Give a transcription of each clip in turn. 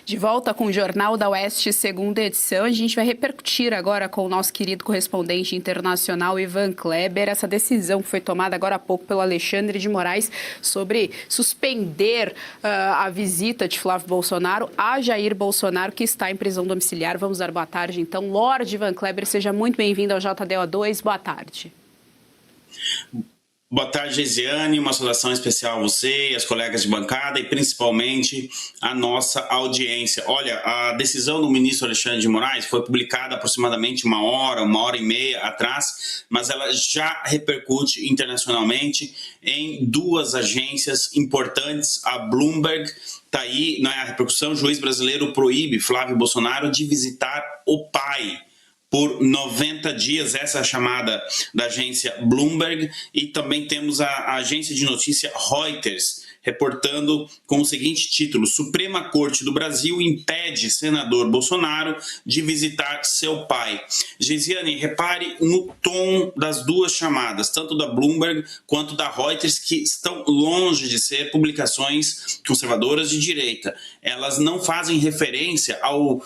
De volta com o Jornal da Oeste, segunda edição. A gente vai repercutir agora com o nosso querido correspondente internacional, Ivan Kleber, essa decisão que foi tomada agora há pouco pelo Alexandre de Moraes sobre suspender a visita de Flávio Bolsonaro a Jair Bolsonaro, que está em prisão domiciliar. Vamos dar boa tarde, então. Lorde Ivan Kleber, seja muito bem-vindo ao JDO2. Boa tarde. Boa tarde, Geisiane. Uma saudação especial a você e as colegas de bancada e principalmente a nossa audiência. Olha, a decisão do ministro Alexandre de Moraes foi publicada aproximadamente uma hora e meia atrás, mas ela já repercute internacionalmente em duas agências importantes. A Bloomberg está aí, não é a repercussão, o juiz brasileiro proíbe Flávio Bolsonaro de visitar o pai por 90 dias, essa é a chamada da agência Bloomberg, e também temos a agência de notícia Reuters, reportando com o seguinte título: Suprema Corte do Brasil impede senador Bolsonaro de visitar seu pai. Geisiane, repare no tom das duas chamadas, tanto da Bloomberg quanto da Reuters, que estão longe de ser publicações conservadoras de direita. Elas não fazem referência ao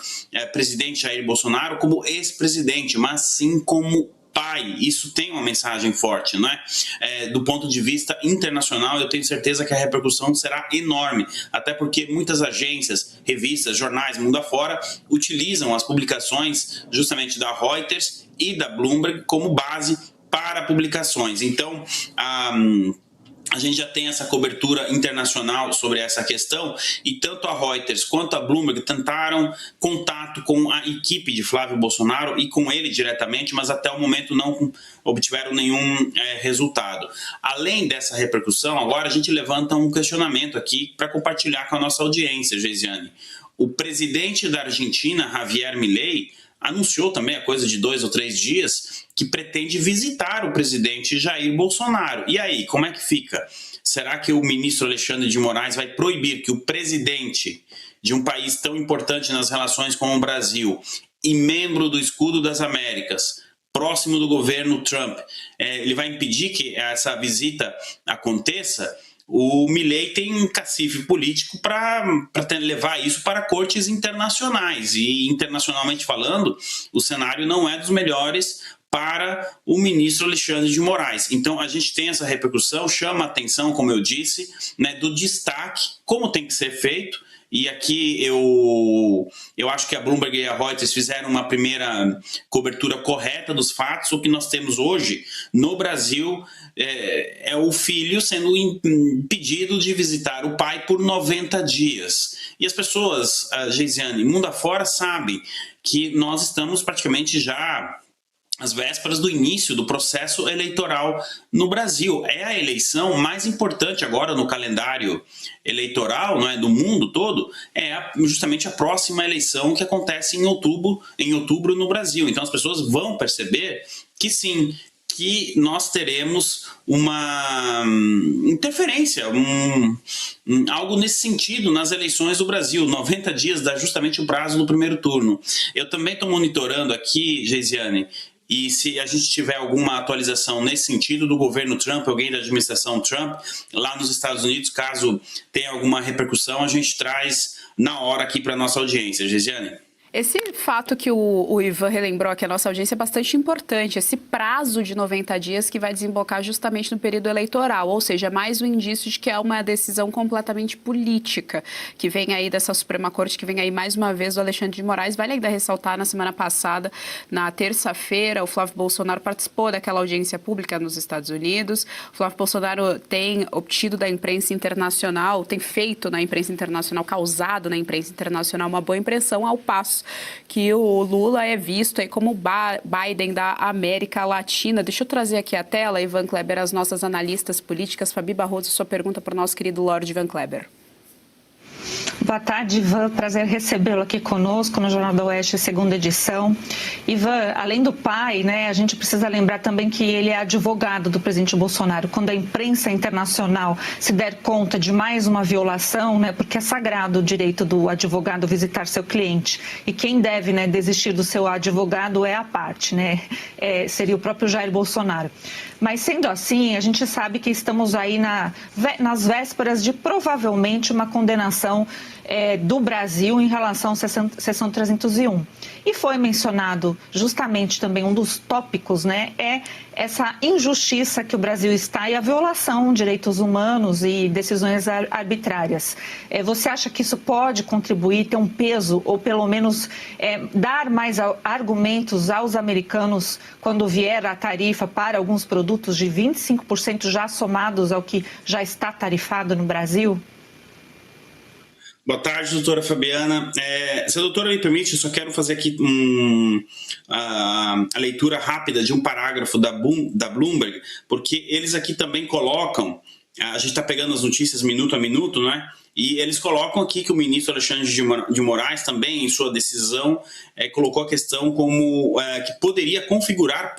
presidente Jair Bolsonaro como ex-presidente, mas sim como pai. Isso tem uma mensagem forte, não é? Do ponto de vista internacional, eu tenho certeza que a repercussão será enorme, até porque muitas agências, revistas, jornais, mundo afora, utilizam as publicações justamente da Reuters e da Bloomberg como base para publicações. Então, a gente já tem essa cobertura internacional sobre essa questão, e tanto a Reuters quanto a Bloomberg tentaram contato com a equipe de Flávio Bolsonaro e com ele diretamente, mas até o momento não obtiveram nenhum resultado. Além dessa repercussão, agora a gente levanta um questionamento aqui para compartilhar com a nossa audiência, Geisiane. O presidente da Argentina, Javier Milei, anunciou também há coisa de 2 ou 3 dias que pretende visitar o presidente Jair Bolsonaro. E aí, como é que fica? Será que o ministro Alexandre de Moraes vai proibir que o presidente de um país tão importante nas relações com o Brasil e membro do Escudo das Américas, próximo do governo Trump, ele vai impedir que essa visita aconteça? O Milei tem um cacife político para levar isso para cortes internacionais. E, internacionalmente falando, o cenário não é dos melhores para o ministro Alexandre de Moraes. Então, a gente tem essa repercussão, chama a atenção, como eu disse, né, do destaque, como tem que ser feito. E aqui eu acho que a Bloomberg e a Reuters fizeram uma primeira cobertura correta dos fatos. O que nós temos hoje no Brasil é o filho sendo impedido de visitar o pai por 90 dias. E as pessoas, Geisiane, mundo afora, sabem que nós estamos praticamente já às vésperas do início do processo eleitoral no Brasil. É a eleição mais importante agora no calendário eleitoral, não é, do mundo todo, justamente a próxima eleição que acontece em outubro no Brasil. Então as pessoas vão perceber que sim, que nós teremos uma interferência, algo nesse sentido nas eleições do Brasil. 90 dias dá justamente o prazo do primeiro turno. Eu também estou monitorando aqui, Geisiane, e se a gente tiver alguma atualização nesse sentido do governo Trump, alguém da administração Trump, lá nos Estados Unidos, caso tenha alguma repercussão, a gente traz na hora aqui para a nossa audiência. Geisiane? Esse fato que o Ivan relembrou aqui, a nossa audiência, é bastante importante. Esse prazo de 90 dias que vai desembocar justamente no período eleitoral, ou seja, mais um indício de que é uma decisão completamente política, que vem aí dessa Suprema Corte, que vem aí mais uma vez do Alexandre de Moraes. Vale ainda ressaltar, na semana passada, na terça-feira, o Flávio Bolsonaro participou daquela audiência pública nos Estados Unidos. O Flávio Bolsonaro tem obtido da imprensa internacional, tem feito na imprensa internacional, causado na imprensa internacional uma boa impressão, ao passo que o Lula é visto aí como Biden da América Latina. Deixa eu trazer aqui a tela, Ivan Kleber, as nossas analistas políticas. Fabi Barroso, sua pergunta para o nosso querido Lorde Ivan Kleber. Boa tarde, Ivan. Prazer recebê-lo aqui conosco no Jornal da Oeste, segunda edição. Ivan, além do pai, né, a gente precisa lembrar também que ele é advogado do presidente Bolsonaro. Quando a imprensa internacional se der conta de mais uma violação, né, porque é sagrado o direito do advogado visitar seu cliente. E quem deve, né, desistir do seu advogado é a parte, né, seria o próprio Jair Bolsonaro. Mas, sendo assim, a gente sabe que estamos aí nas vésperas de provavelmente uma condenação do Brasil em relação à seção 301. E foi mencionado justamente também um dos tópicos, né, é essa injustiça que o Brasil está e a violação de direitos humanos e decisões arbitrárias. Você acha que isso pode contribuir, ter um peso, ou pelo menos dar mais argumentos aos americanos quando vier a tarifa para alguns produtos de 25% já somados ao que já está tarifado no Brasil? Boa tarde, doutora Fabiana. Se a doutora me permite, eu só quero fazer aqui a leitura rápida de um parágrafo da Bloomberg, porque eles aqui também colocam, a gente está pegando as notícias minuto a minuto, né? E eles colocam aqui que o ministro Alexandre de Moraes também, em sua decisão, colocou a questão como que poderia configurar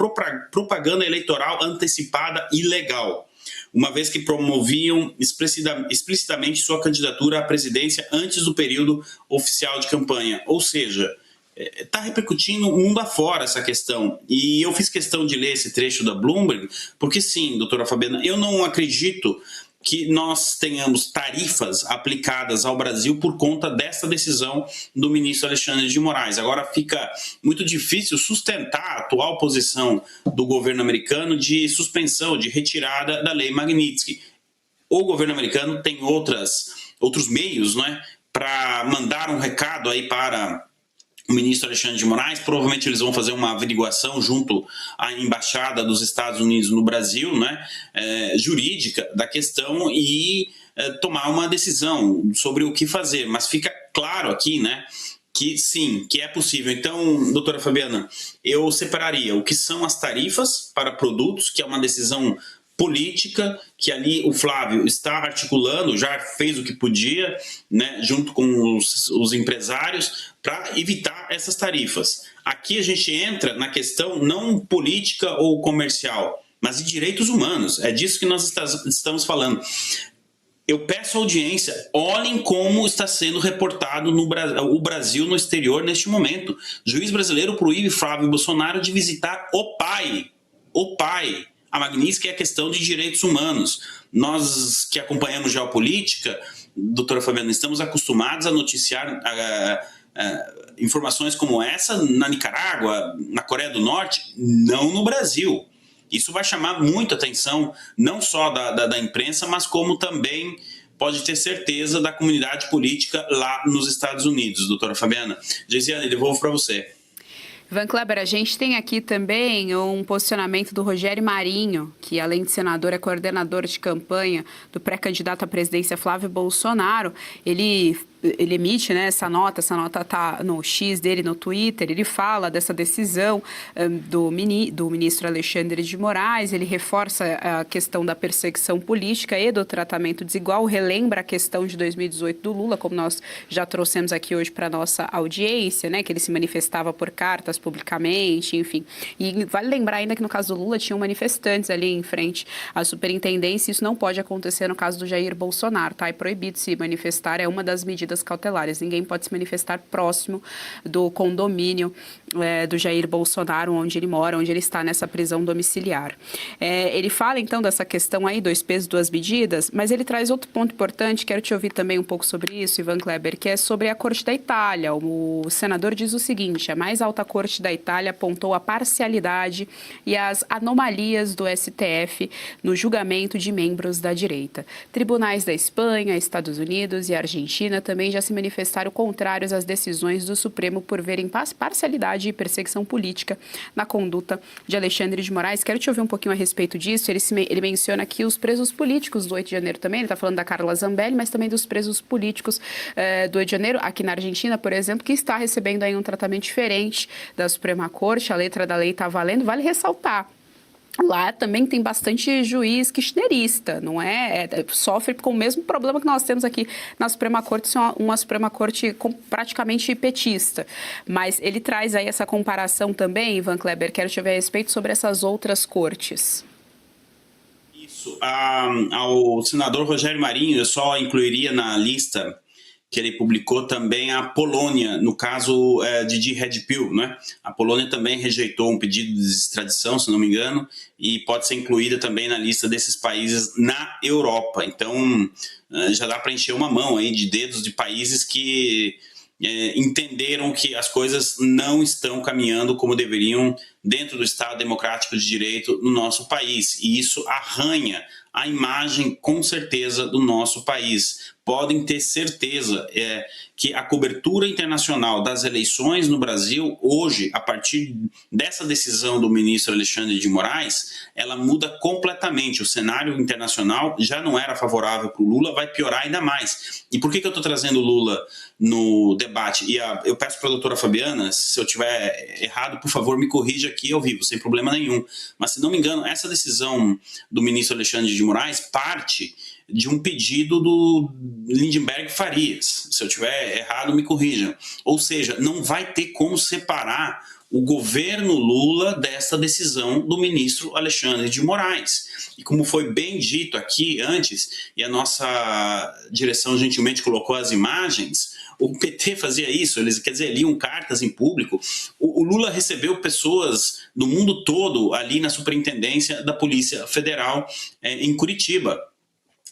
propaganda eleitoral antecipada ilegal, uma vez que promoviam explicitamente sua candidatura à presidência antes do período oficial de campanha. Ou seja, está repercutindo o mundo afora essa questão. E eu fiz questão de ler esse trecho da Bloomberg, porque sim, doutora Fabiana, eu não acredito que nós tenhamos tarifas aplicadas ao Brasil por conta dessa decisão do ministro Alexandre de Moraes. Agora fica muito difícil sustentar a atual posição do governo americano de suspensão, de retirada da lei Magnitsky. O governo americano tem outros meios, né, para mandar um recado aí para o ministro Alexandre de Moraes. Provavelmente eles vão fazer uma averiguação junto à Embaixada dos Estados Unidos no Brasil, né, jurídica da questão, e tomar uma decisão sobre o que fazer. Mas fica claro aqui, né, que sim, que é possível. Então, doutora Fabiana, eu separaria o que são as tarifas para produtos, que é uma decisão política, que ali o Flávio está articulando, já fez o que podia, né, junto com os empresários, para evitar essas tarifas. Aqui a gente entra na questão não política ou comercial, mas de direitos humanos. É disso que nós estamos falando. Eu peço à audiência, olhem como está sendo reportado o Brasil no exterior neste momento. Juiz brasileiro proíbe Flávio Bolsonaro de visitar o pai. A Magnitsky é a questão de direitos humanos. Nós que acompanhamos geopolítica, doutora Fabiana, estamos acostumados a noticiar informações como essa na Nicarágua, na Coreia do Norte, não no Brasil. Isso vai chamar muita atenção, não só da imprensa, mas como também, pode ter certeza, da comunidade política lá nos Estados Unidos, doutora Fabiana. Geisiane, devolvo para você. Ivan Kleber, a gente tem aqui também um posicionamento do Rogério Marinho, que além de senador é coordenador de campanha do pré-candidato à presidência Flávio Bolsonaro. Ele emite, né, essa nota está no X dele, no Twitter. Ele fala dessa decisão do ministro Alexandre de Moraes. Ele reforça a questão da perseguição política e do tratamento desigual, relembra a questão de 2018 do Lula, como nós já trouxemos aqui hoje para a nossa audiência, né, que ele se manifestava por cartas publicamente, enfim. E vale lembrar ainda que no caso do Lula tinham manifestantes ali em frente à superintendência. Isso não pode acontecer no caso do Jair Bolsonaro, tá? É proibido se manifestar, é uma das medidas cautelares. Ninguém pode se manifestar próximo do condomínio do Jair Bolsonaro, onde ele mora, onde ele está nessa prisão domiciliar. Ele fala, então, dessa questão aí, 2 pesos, 2 medidas, mas ele traz outro ponto importante, quero te ouvir também um pouco sobre isso, Ivan Kleber, que é sobre a Corte da Itália. O senador diz o seguinte: a mais alta Corte da Itália apontou a parcialidade e as anomalias do STF no julgamento de membros da direita. Tribunais da Espanha, Estados Unidos e Argentina também já se manifestaram contrários às decisões do Supremo por verem parcialidade e perseguição política na conduta de Alexandre de Moraes. Quero te ouvir um pouquinho a respeito disso. Ele menciona aqui os presos políticos do 8 de janeiro também. Ele está falando da Carla Zambelli, mas também dos presos políticos do 8 de janeiro, aqui na Argentina, por exemplo, que está recebendo aí um tratamento diferente da Suprema Corte. A letra da lei está valendo. Vale ressaltar, lá também tem bastante juiz kirchnerista, não é? Sofre com o mesmo problema que nós temos aqui na Suprema Corte, uma Suprema Corte praticamente petista. Mas ele traz aí essa comparação também, Ivan Kleber, quero te ouvir a respeito sobre essas outras cortes. Isso. Ao senador Rogério Marinho, eu só incluiria na lista que ele publicou também a Polônia, no caso de Red Pill, né? A Polônia também rejeitou um pedido de extradição, se não me engano, e pode ser incluída também na lista desses países na Europa. Então, já dá para encher uma mão aí de dedos de países que entenderam que as coisas não estão caminhando como deveriam dentro do Estado Democrático de Direito no nosso país. E isso arranha a imagem, com certeza, do nosso país. Podem ter certeza que a cobertura internacional das eleições no Brasil, hoje, a partir dessa decisão do ministro Alexandre de Moraes, ela muda completamente. O cenário internacional já não era favorável para o Lula, vai piorar ainda mais. E por que eu estou trazendo o Lula no debate? E eu peço para a doutora Fabiana, se eu estiver errado, por favor, me corrija aqui ao vivo, sem problema nenhum. Mas, se não me engano, essa decisão do ministro Alexandre de Moraes parte de um pedido do Lindenberg Farias. Se eu estiver errado, me corrijam. Ou seja, não vai ter como separar o governo Lula dessa decisão do ministro Alexandre de Moraes. E como foi bem dito aqui antes, e a nossa direção gentilmente colocou as imagens, o PT fazia isso, eles, quer dizer, liam cartas em público. O Lula recebeu pessoas do mundo todo ali na Superintendência da Polícia Federal em Curitiba.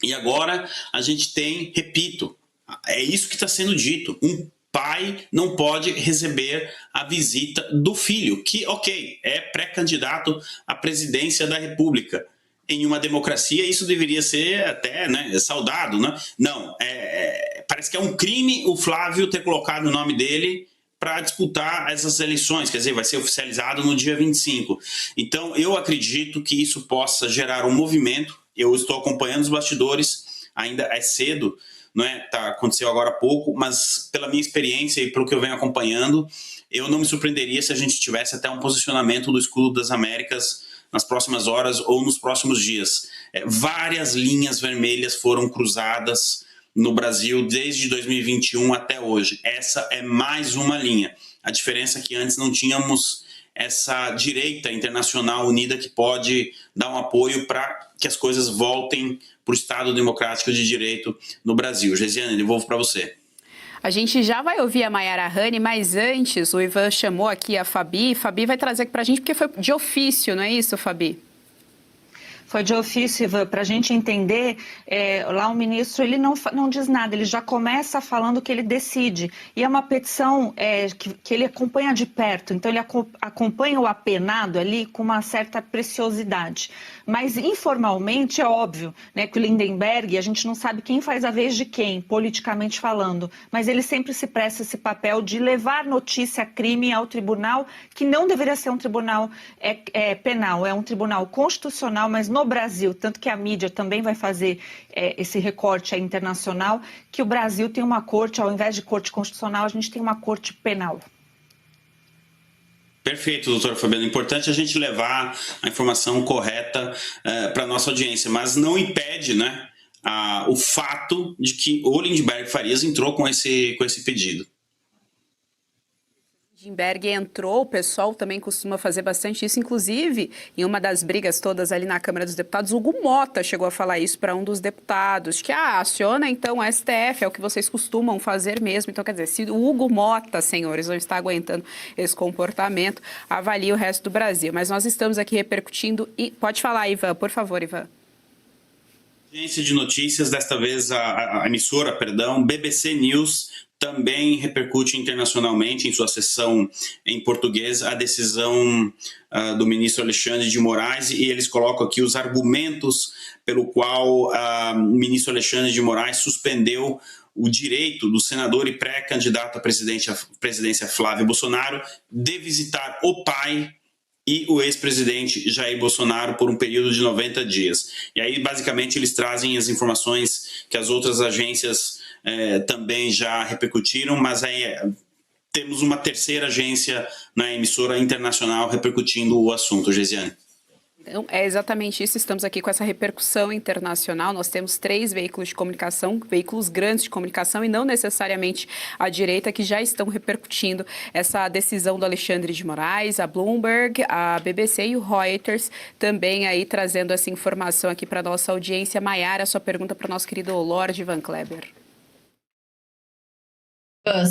E agora a gente tem, repito, é isso que está sendo dito, um pai não pode receber a visita do filho, que, ok, é pré-candidato à presidência da República. Em uma democracia isso deveria ser até, né, saudado, né? Não, parece que é um crime o Flávio ter colocado o nome dele para disputar essas eleições, quer dizer, vai ser oficializado no dia 25. Então, eu acredito que isso possa gerar um movimento. Eu estou acompanhando os bastidores, ainda é cedo, não é? Aconteceu agora há pouco, mas pela minha experiência e pelo que eu venho acompanhando, eu não me surpreenderia se a gente tivesse até um posicionamento do Escudo das Américas nas próximas horas ou nos próximos dias. Várias linhas vermelhas foram cruzadas no Brasil desde 2021 até hoje. Essa é mais uma linha. A diferença é que antes não tínhamos essa direita internacional unida que pode dar um apoio para que as coisas voltem para o Estado Democrático de Direito no Brasil. Gesiane, devolvo para você. A gente já vai ouvir a Mayara Hani, mas antes o Ivan chamou aqui a Fabi. Fabi vai trazer aqui para a gente porque foi de ofício, não é isso, Fabi? Foi de ofício, Ivan, para a gente entender, lá o ministro ele não diz nada, ele já começa falando que ele decide. E é uma petição que ele acompanha de perto, então ele acompanha o apenado ali com uma certa preciosidade. Mas informalmente é óbvio, né, que o Lindenberg, a gente não sabe quem faz a vez de quem, politicamente falando, mas ele sempre se presta esse papel de levar notícia, crime ao tribunal, que não deveria ser um tribunal penal, é um tribunal constitucional, mas no Brasil, tanto que a mídia também vai fazer esse recorte internacional, que o Brasil tem uma corte, ao invés de corte constitucional, a gente tem uma corte penal. Perfeito, doutora Fabiana. Importante a gente levar a informação correta para a nossa audiência, mas não impede, né, o fato de que o Lindenberg Farias entrou com esse pedido. Lindenberg entrou, o pessoal também costuma fazer bastante isso, inclusive em uma das brigas todas ali na Câmara dos Deputados, Hugo Mota chegou a falar isso para um dos deputados, que aciona então o STF, é o que vocês costumam fazer mesmo. Então, quer dizer, se o Hugo Mota, senhores, não está aguentando esse comportamento, avalie o resto do Brasil. Mas nós estamos aqui repercutindo e pode falar, Ivan, por favor, Ivan. Agência de notícias, desta vez a emissora, BBC News, também repercute internacionalmente em sua sessão em português a decisão do ministro Alexandre de Moraes, e eles colocam aqui os argumentos pelo qual o ministro Alexandre de Moraes suspendeu o direito do senador e pré-candidato à presidência Flávio Bolsonaro de visitar o pai e o ex-presidente Jair Bolsonaro por um período de 90 dias. E aí, basicamente, eles trazem as informações que as outras agências também já repercutiram, mas aí temos uma terceira agência na emissora internacional repercutindo o assunto. Gesiane. Então, é exatamente isso, estamos aqui com essa repercussão internacional, nós temos 3 veículos de comunicação, veículos grandes de comunicação e não necessariamente a direita, que já estão repercutindo essa decisão do Alexandre de Moraes, a Bloomberg, a BBC e o Reuters também aí trazendo essa informação aqui para a nossa audiência. Mayara, sua pergunta para o nosso querido Lorde Van Kleber.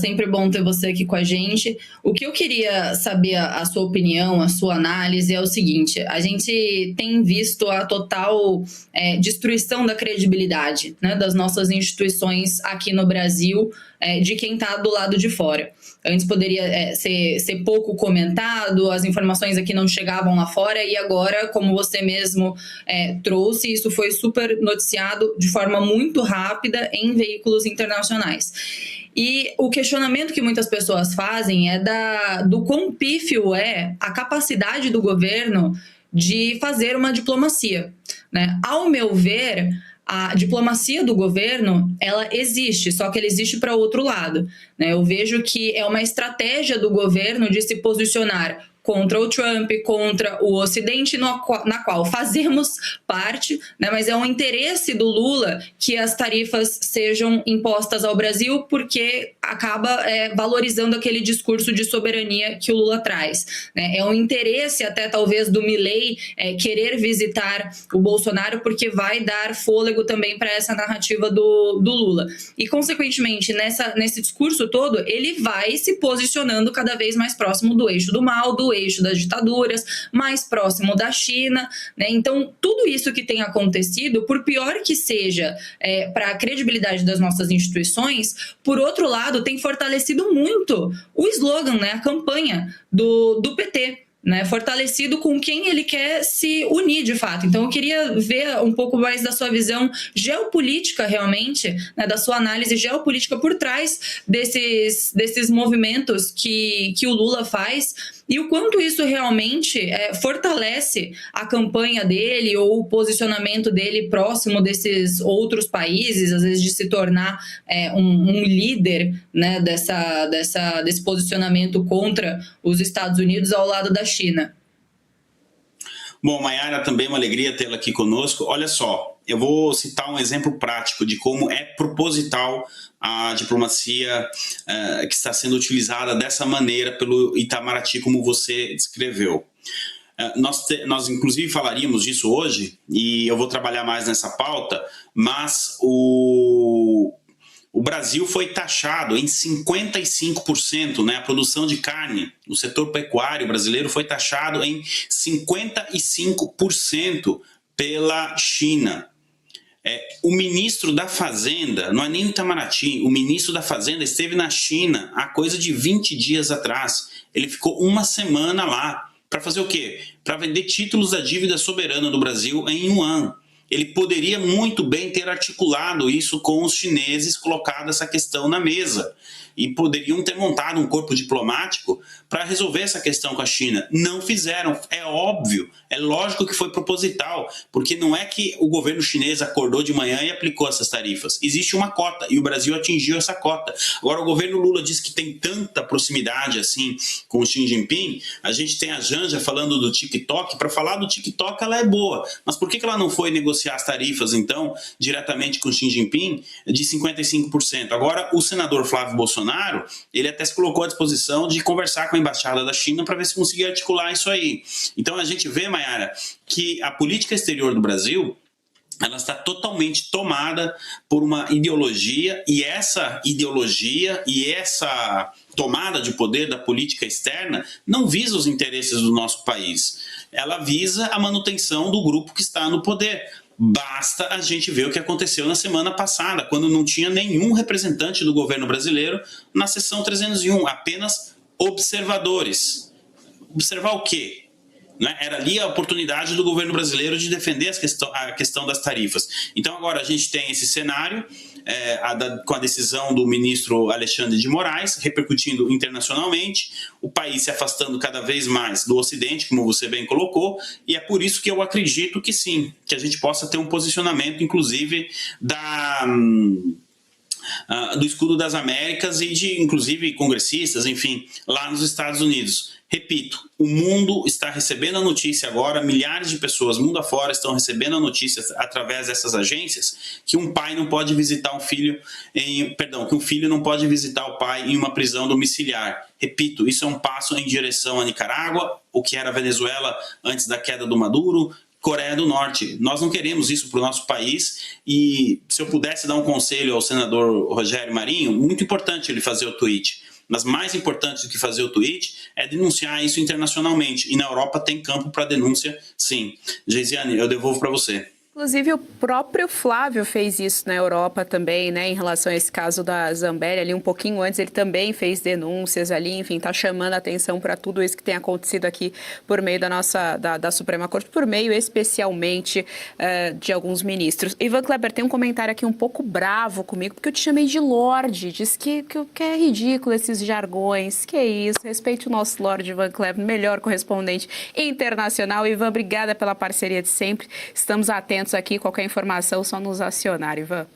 Sempre bom ter você aqui com a gente. O que eu queria saber a sua opinião, a sua análise é o seguinte: a gente tem visto a total destruição da credibilidade, né, das nossas instituições aqui no Brasil, de quem está do lado de fora. Antes poderia ser pouco comentado, as informações aqui não chegavam lá fora, e agora, como você mesmo trouxe, isso foi super noticiado de forma muito rápida em veículos internacionais. E o questionamento que muitas pessoas fazem é do quão pífio é a capacidade do governo de fazer uma diplomacia, né? Ao meu ver, a diplomacia do governo, ela existe, só que ela existe para outro lado, né? Eu vejo que é uma estratégia do governo de se posicionar contra o Trump, contra o Ocidente, na qual fazemos parte, né? Mas é um interesse do Lula que as tarifas sejam impostas ao Brasil, porque acaba valorizando aquele discurso de soberania que o Lula traz, né? É um interesse até talvez do Milei querer visitar o Bolsonaro, porque vai dar fôlego também para essa narrativa do Lula. E, consequentemente, nesse discurso todo, ele vai se posicionando cada vez mais próximo do eixo do mal, do eixo das ditaduras, mais próximo da China, né? Então, tudo isso que tem acontecido, por pior que seja para a credibilidade das nossas instituições, por outro lado, tem fortalecido muito o slogan, né, a campanha do PT, né, fortalecido com quem ele quer se unir de fato. Então eu queria ver um pouco mais da sua visão geopolítica realmente, né, da sua análise geopolítica por trás desses movimentos que o Lula faz, e o quanto isso realmente fortalece a campanha dele ou o posicionamento dele próximo desses outros países, às vezes de se tornar um líder, né, desse posicionamento contra os Estados Unidos ao lado da China. Bom, Mayara, também uma alegria tê-la aqui conosco. Olha só, eu vou citar um exemplo prático de como é proposital a diplomacia que está sendo utilizada dessa maneira pelo Itamaraty, como você descreveu. Nós inclusive falaríamos disso hoje, e eu vou trabalhar mais nessa pauta, mas o Brasil foi taxado em 55%, né? A produção de carne no setor pecuário brasileiro foi taxado em 55% pela China. O ministro da Fazenda, não é nem o Itamaraty, o ministro da Fazenda esteve na China há coisa de 20 dias atrás. Ele ficou uma semana lá. Para fazer o quê? Para vender títulos da dívida soberana do Brasil em yuan. Ele poderia muito bem ter articulado isso com os chineses, colocado essa questão na mesa. E poderiam ter montado um corpo diplomático para resolver essa questão com a China. Não fizeram. É óbvio, é lógico que foi proposital, porque não é que o governo chinês acordou de manhã e aplicou essas tarifas. Existe uma cota e o Brasil atingiu essa cota. Agora, o governo Lula diz que tem tanta proximidade assim com o Xi Jinping. A gente tem a Janja falando do TikTok. Para falar do TikTok, ela é boa. Mas por que ela não foi negociar as tarifas, então, diretamente com o Xi Jinping de 55%? Agora, o senador Flávio Bolsonaro, ele até se colocou à disposição de conversar com a embaixada da China para ver se conseguia articular isso aí. Então a gente vê, Mayara, que a política exterior do Brasil, ela está totalmente tomada por uma ideologia, e essa ideologia e essa tomada de poder da política externa não visa os interesses do nosso país. Ela visa a manutenção do grupo que está no poder. Basta a gente ver o que aconteceu na semana passada, quando não tinha nenhum representante do governo brasileiro na sessão 301, apenas observadores. Observar o quê? Era ali a oportunidade do governo brasileiro de defender a questão das tarifas. Então agora a gente tem esse cenário com a decisão do ministro Alexandre de Moraes, repercutindo internacionalmente, o país se afastando cada vez mais do Ocidente, como você bem colocou, e é por isso que eu acredito que sim, que a gente possa ter um posicionamento, inclusive, do escudo das Américas e de, inclusive, congressistas, enfim, lá nos Estados Unidos. Repito, o mundo está recebendo a notícia agora, milhares de pessoas mundo afora estão recebendo a notícia através dessas agências, que um pai não pode visitar um filho, que um filho não pode visitar o pai em uma prisão domiciliar. Repito, isso é um passo em direção à Nicarágua, o que era a Venezuela antes da queda do Maduro, Coreia do Norte. Nós não queremos isso para o nosso país e se eu pudesse dar um conselho ao senador Rogério Marinho, muito importante ele fazer o tweet. Mas mais importante do que fazer o tweet é denunciar isso internacionalmente. E na Europa tem campo para denúncia, sim. Geisiane, eu devolvo para você. Inclusive, o próprio Flávio fez isso na Europa também, né, em relação a esse caso da Zambelli. Ali um pouquinho antes, ele também fez denúncias ali, enfim, está chamando a atenção para tudo isso que tem acontecido aqui por meio da Suprema Corte, por meio especialmente de alguns ministros. Ivan Kleber, tem um comentário aqui um pouco bravo comigo, porque eu te chamei de Lorde, diz que é ridículo esses jargões, que é isso, respeite o nosso Lorde Ivan Kleber, melhor correspondente internacional. Ivan, obrigada pela parceria de sempre, estamos atentos aqui, qualquer informação, só nos acionar, Ivan.